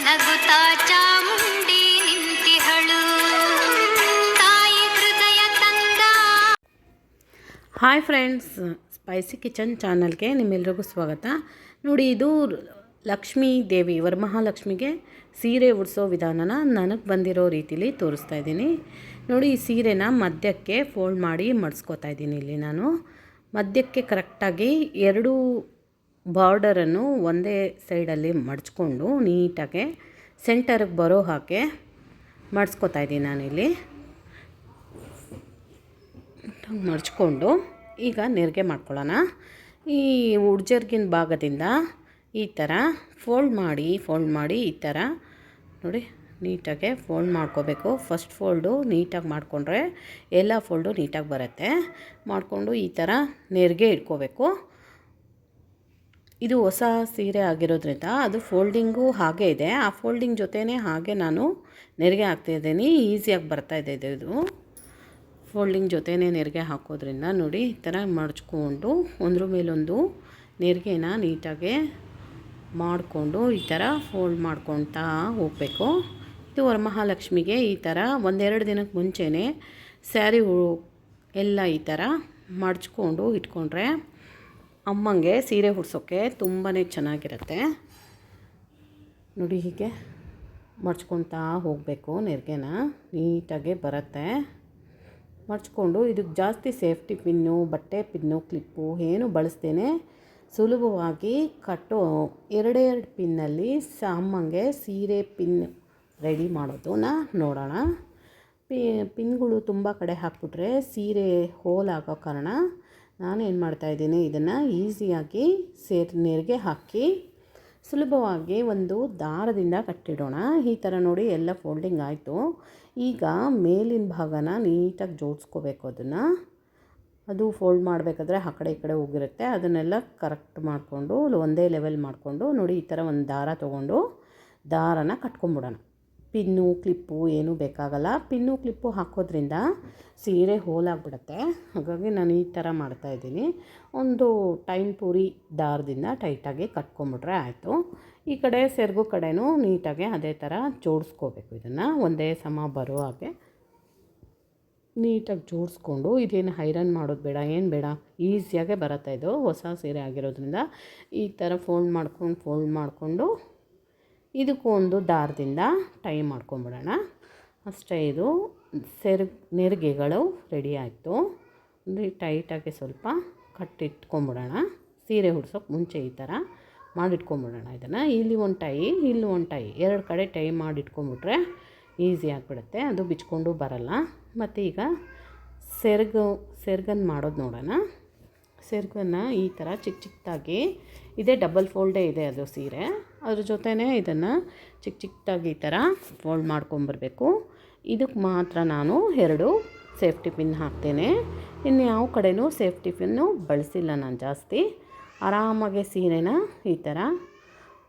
ನಗುತ್ತಾ ಚಾಮುಂಡಿ ನಿಂತಿಹಳು ತಾಯಿ ಹೃದಯ ತಂದ. ಹಾಯ್ ಫ್ರೆಂಡ್ಸ್, ಸ್ಪೈಸಿ ಕಿಚನ್ ಚಾನಲ್ಗೆ ನಿಮ್ಮೆಲ್ರಿಗೂ ಸ್ವಾಗತ. ನೋಡಿ, ಇದು ಲಕ್ಷ್ಮೀ ದೇವಿ ವರಮಹಾಲಕ್ಷ್ಮಿಗೆ ಸೀರೆ ಉಡಿಸೋ ವಿಧಾನನ ನನಗೆ ಬಂದಿರೋ ರೀತಿಲಿ ತೋರಿಸ್ತಾ ಇದ್ದೀನಿ. ನೋಡಿ, ಈ ಸೀರೆನ ಮಧ್ಯಕ್ಕೆ ಫೋಲ್ಡ್ ಮಾಡಿ ಮಡಿಸ್ಕೋತಾ ಇದ್ದೀನಿ. ಇಲ್ಲಿ ನಾನು ಮಧ್ಯಕ್ಕೆ ಕರೆಕ್ಟಾಗಿ ಎರಡು ಬಾರ್ಡರನ್ನು ಒಂದೇ ಸೈಡಲ್ಲಿ ಮಡ್ಚ್ಕೊಂಡು ನೀಟಾಗೆ ಸೆಂಟರ್ಗೆ ಬರೋ ಹಾಗೆ ಮಡಿಸ್ಕೋತಾ ಇದ್ದೀನಿ. ನಾನಿಲ್ಲಿ ಮಡ್ಚ್ಕೊಂಡು ಈಗ ನೆರಿಗೆ ಮಾಡ್ಕೊಳ್ಳೋಣ. ಈ ಉಡ್ಜರ್ಗಿನ ಭಾಗದಿಂದ ಈ ಥರ ಫೋಲ್ಡ್ ಮಾಡಿ ಈ ಥರ ನೋಡಿ ನೀಟಾಗೆ ಫೋಲ್ಡ್ ಮಾಡ್ಕೋಬೇಕು. ಫಸ್ಟ್ ಫೋಲ್ಡು ನೀಟಾಗಿ ಮಾಡಿಕೊಂಡ್ರೆ ಎಲ್ಲ ಫೋಲ್ಡು ನೀಟಾಗಿ ಬರುತ್ತೆ. ಮಾಡಿಕೊಂಡು ಈ ಥರ ನೆರಿಗೆ ಇಟ್ಕೋಬೇಕು. ಇದು ಹೊಸ ಸೀರೆ ಆಗಿರೋದ್ರಿಂದ ಅದು ಫೋಲ್ಡಿಂಗು ಹಾಗೇ ಇದೆ. ಆ ಫೋಲ್ಡಿಂಗ್ ಜೊತೆನೇ ಹಾಗೆ ನಾನು ನೆರಿಗೆ ಹಾಕ್ತಾಯಿದ್ದೀನಿ. ಈಸಿಯಾಗಿ ಬರ್ತಾಯಿದೆ ಇದು ಫೋಲ್ಡಿಂಗ್ ಜೊತೆನೇ ನೆರಿಗೆ ಹಾಕೋದ್ರಿಂದ. ನೋಡಿ, ಈ ಥರ ಮಡ್ಚ್ಕೊಂಡು ಒಂದ್ರ ಮೇಲೊಂದು ನೆರಿಗೆನ ನೀಟಾಗೆ ಮಾಡಿಕೊಂಡು ಈ ಥರ ಫೋಲ್ಡ್ ಮಾಡ್ಕೊತಾ ಹೋಗಬೇಕು. ಇದು ವರಮಹಾಲಕ್ಷ್ಮಿಗೆ ಈ ಥರ ಒಂದೆರಡು ದಿನಕ್ಕೆ ಮುಂಚೆನೇ ಸ್ಯಾರಿ ಎಲ್ಲ ಈ ಥರ ಮಡ್ಚ್ಕೊಂಡು ಇಟ್ಕೊಂಡ್ರೆ ಅಮ್ಮಂಗೆ ಸೀರೆ ಉಡ್ಸೋಕ್ಕೆ ತುಂಬಾ ಚೆನ್ನಾಗಿರುತ್ತೆ. ನೋಡಿ, ಹೀಗೆ ಮಡ್ಚ್ಕೊತಾ ಹೋಗಬೇಕು. ನೆರಿಗೆನ ನೀಟಾಗೆ ಬರುತ್ತೆ. ಮಡ್ಚ್ಕೊಂಡು ಇದಕ್ಕೆ ಜಾಸ್ತಿ ಸೇಫ್ಟಿ ಪಿನ್ನು, ಬಟ್ಟೆ ಪಿನ್ನು, ಕ್ಲಿಪ್ಪು ಏನು ಬಳಸ್ದೇನೆ ಸುಲಭವಾಗಿ ಕಟ್ಟೋ ಎರಡೆರಡು ಪಿನ್ನಲ್ಲಿ ಅಮ್ಮಂಗೆ ಸೀರೆ ಪಿನ್ ರೆಡಿ ಮಾಡೋದನ್ನ ನೋಡೋಣ. ಪಿನ್ಗಳು ತುಂಬ ಕಡೆ ಹಾಕ್ಬಿಟ್ರೆ ಸೀರೆ ಹೋಲಾಗೋ ಕಾರಣ ನಾನೇನು ಮಾಡ್ತಾಯಿದ್ದೀನಿ, ಇದನ್ನು ಈಸಿಯಾಗಿ ನೆರಿಗೆ ಹಾಕಿ ಸುಲಭವಾಗಿ ಒಂದು ದಾರದಿಂದ ಕಟ್ಟಿಡೋಣ. ಈ ಥರ ನೋಡಿ ಎಲ್ಲ ಫೋಲ್ಡಿಂಗ್ ಆಯಿತು. ಈಗ ಮೇಲಿನ ಭಾಗನ ನೀಟಾಗಿ ಜೋಡಿಸ್ಕೋಬೇಕು. ಅದು ಫೋಲ್ಡ್ ಮಾಡಬೇಕಾದ್ರೆ ಆ ಕಡೆ ಈ ಕಡೆ ಹೋಗಿರುತ್ತೆ. ಅದನ್ನೆಲ್ಲ ಕರೆಕ್ಟ್ ಮಾಡಿಕೊಂಡು ಒಂದೇ ಲೆವೆಲ್ ಮಾಡಿಕೊಂಡು ನೋಡಿ ಈ ಥರ ಒಂದು ದಾರ ತೊಗೊಂಡು ದಾರನ ಕಟ್ಕೊಂಬಿಡೋಣ. ಪಿನ್ನು ಕ್ಲಿಪ್ಪು ಏನೂ ಬೇಕಾಗಲ್ಲ. ಪಿನ್ನು ಕ್ಲಿಪ್ಪು ಹಾಕೋದ್ರಿಂದ ಸೀರೆ ಹೋಲಾಗ್ಬಿಡುತ್ತೆ. ಹಾಗಾಗಿ ನಾನು ಈ ಥರ ಮಾಡ್ತಾಯಿದ್ದೀನಿ. ಒಂದು ಟೈಮ್ ಪೂರಿ ದಾರದಿಂದ ಟೈಟಾಗಿ ಕಟ್ಕೊಂಬಿಟ್ರೆ ಆಯಿತು. ಈ ಕಡೆ ಸೆರಗು ಕಡೆನೂ ನೀಟಾಗಿ ಅದೇ ಥರ ಜೋಡಿಸ್ಕೋಬೇಕು. ಇದನ್ನು ಒಂದೇ ಸಮ ಬರೋ ಹಾಗೆ ನೀಟಾಗಿ ಜೋಡಿಸ್ಕೊಂಡು, ಇದೇನು ಐರನ್ ಮಾಡೋದು ಬೇಡ, ಏನು ಬೇಡ, ಈಸಿಯಾಗೆ ಬರುತ್ತೆ. ಇದು ಹೊಸ ಸೀರೆ ಆಗಿರೋದ್ರಿಂದ ಈ ಥರ ಫೋಲ್ಡ್ ಮಾಡಿಕೊಂಡು ಇದಕ್ಕೂ ಒಂದು ದಾರದಿಂದ ಟೈ ಮಾಡ್ಕೊಂಬಿಡೋಣ. ಅಷ್ಟೇ, ಇದು ನೆರಿಗೆಗಳು ರೆಡಿ ಆಯಿತು. ಅಂದರೆ ಟೈಟಾಗಿ ಸ್ವಲ್ಪ ಕಟ್ಟಿಟ್ಕೊಂಬಿಡೋಣ. ಸೀರೆ ಉಡ್ಸೋಕ್ಕೆ ಮುಂಚೆ ಈ ಥರ ಮಾಡಿಟ್ಕೊಂಬಿಡೋಣ. ಇದನ್ನು ಇಲ್ಲಿ ಒಂದು ಟೈ, ಇಲ್ಲಿ ಒಂದು ಟೈ, ಎರಡು ಕಡೆ ಟೈ ಮಾಡಿಟ್ಕೊಂಬಿಟ್ರೆ ಈಸಿ ಆಗಿಬಿಡುತ್ತೆ. ಅದು ಬಿಚ್ಕೊಂಡು ಬರಲ್ಲ. ಮತ್ತು ಈಗ ಸೆರ್ಗನ್ನು ಮಾಡೋದು ನೋಡೋಣ. ಸೆರ್ಗನ್ನು ಈ ಥರ ಚಿಕ್ಕದಾಗಿ, ಇದೇ ಡಬಲ್ ಫೋಲ್ಡೇ ಇದೆ ಅದು ಸೀರೆ, ಅದ್ರ ಜೊತೆನೇ ಇದನ್ನು ಚಿಕ್ಕದಾಗಿ ಈ ಥರ ಫೋಲ್ಡ್ ಮಾಡ್ಕೊಂಬರ್ಬೇಕು. ಇದಕ್ಕೆ ಮಾತ್ರ ನಾನು 2 ಸೇಫ್ಟಿ ಪಿನ್ ಹಾಕ್ತೇನೆ. ಇನ್ನು ಯಾವ ಕಡೆನೂ ಸೇಫ್ಟಿ ಪಿನ್ನು ಬಳಸಿಲ್ಲ ನಾನು ಜಾಸ್ತಿ. ಆರಾಮಾಗಿ ಸೀರೆನ ಈ ಥರ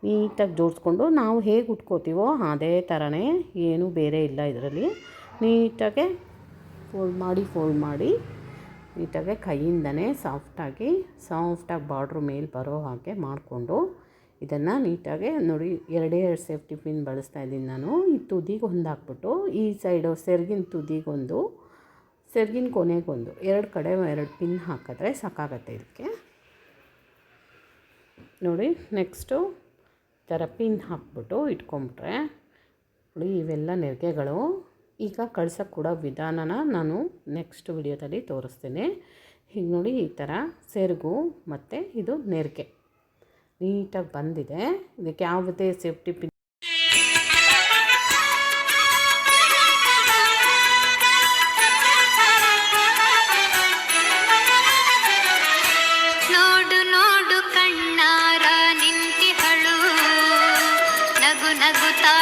ನೀಟಾಗಿ ಜೋಡಿಸ್ಕೊಂಡು ನಾವು ಹೇಗೆ ಉಟ್ಕೋತೀವೋ ಅದೇ ಥರನೇ, ಏನೂ ಬೇರೆ ಇಲ್ಲ ಇದರಲ್ಲಿ. ನೀಟಾಗೆ ಫೋಲ್ಡ್ ಮಾಡಿ ನೀಟಾಗೆ ಕೈಯಿಂದನೇ ಸಾಫ್ಟಾಗಿ ಬಾರ್ಡ್ರ್ ಮೇಲೆ ಬರೋ ಹಾಗೆ ಮಾಡಿಕೊಂಡು ಇದನ್ನು ನೀಟಾಗೆ ನೋಡಿ, ಎರಡೇ ಸೇಫ್ಟಿ ಪಿನ್ ಬಳಸ್ತಾ ಇದ್ದೀನಿ ನಾನು. ಈ ತುದಿಗೆ ಒಂದು ಹಾಕ್ಬಿಟ್ಟು ಈ ಸೈಡು ಸೆರಗಿನ ತುದಿಗೊಂದು, ಸೆರಗಿನ ಕೊನೆಗೊಂದು, ಎರಡು ಕಡೆ 2 ಪಿನ್ ಹಾಕಿದ್ರೆ ಸಾಕಾಗತ್ತೆ ಇದಕ್ಕೆ. ನೋಡಿ, ನೆಕ್ಸ್ಟು ಥರ ಪಿನ್ ಹಾಕ್ಬಿಟ್ಟು ಇಟ್ಕೊಂಬಿಟ್ರೆ ನೋಡಿ, ಇವೆಲ್ಲ ನೆರಿಗೆಗಳು. ಈಗ ಕಳ್ಸೋಕ್ಕೆ ಕೂಡ ವಿಧಾನನ ನಾನು ನೆಕ್ಸ್ಟ್ ವಿಡಿಯೋದಲ್ಲಿ ತೋರಿಸ್ತೀನಿ. ಹೀಗೆ ನೋಡಿ, ಈ ಥರ ಸೆರಗು ಮತ್ತು ಇದು ನೆರಿಗೆ ನೀಟಾಗಿ ಬಂದಿದೆ. ಇದಕ್ಕೆ ಯಾವುದೇ ಸೇಫ್ಟಿ ಪಿನ್ ನೋಡು ಕಣ್ಣಾರ ನಿಂತಿಹಳು ನಗುತ್ತಾ